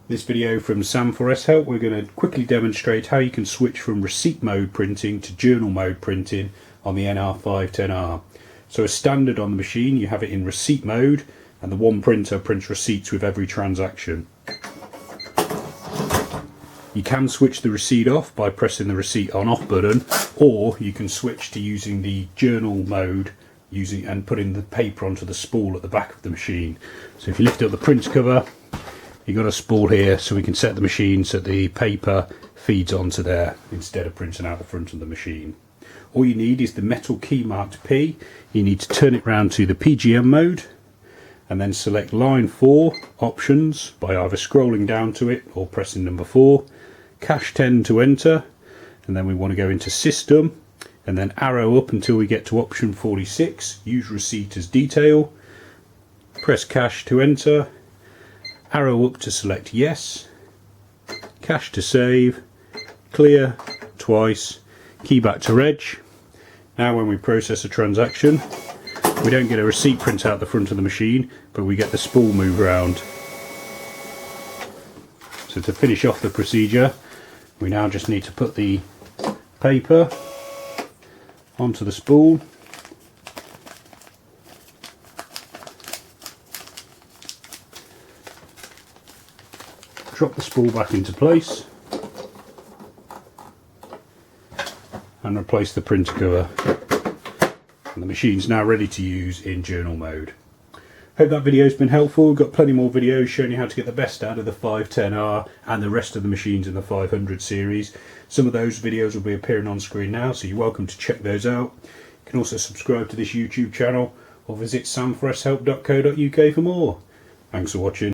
This video from Sam4S Help, we're going to quickly demonstrate how you can switch from receipt mode printing to journal mode printing on the NR-510R. So as standard on the machine, you have it in receipt mode, and the one printer prints receipts with every transaction. You can switch the receipt off by pressing the receipt on off button, or you can switch to using the journal mode and putting the paper onto the spool at the back of the machine. So if you lift up the print cover, you've got a spool here, so we can set the machine so the paper feeds onto there instead of printing out the front of the machine. All you need is the metal key marked P. You need to turn it round to the PGM mode and then select line 4 options by either scrolling down to it or pressing number 4, cache 10 to enter, and then we want to go into system and then arrow up until we get to option 46, use receipt as detail, press cache to enter, arrow up to select yes, cache to save, clear twice, key back to reg. Now when we process a transaction, we don't get a receipt print out the front of the machine, but we get the spool move around. So to finish off the procedure, we now just need to put the paper onto the spool, drop the spool back into place and replace the printer cover, and the machine's now ready to use in journal mode. Hope that video has been helpful. We've got plenty more videos showing you how to get the best out of the 510R and the rest of the machines in the 500 series. Some of those videos will be appearing on screen now, so you're welcome to check those out. You can also subscribe to this YouTube channel or visit sam4shelp.co.uk for more. Thanks for watching.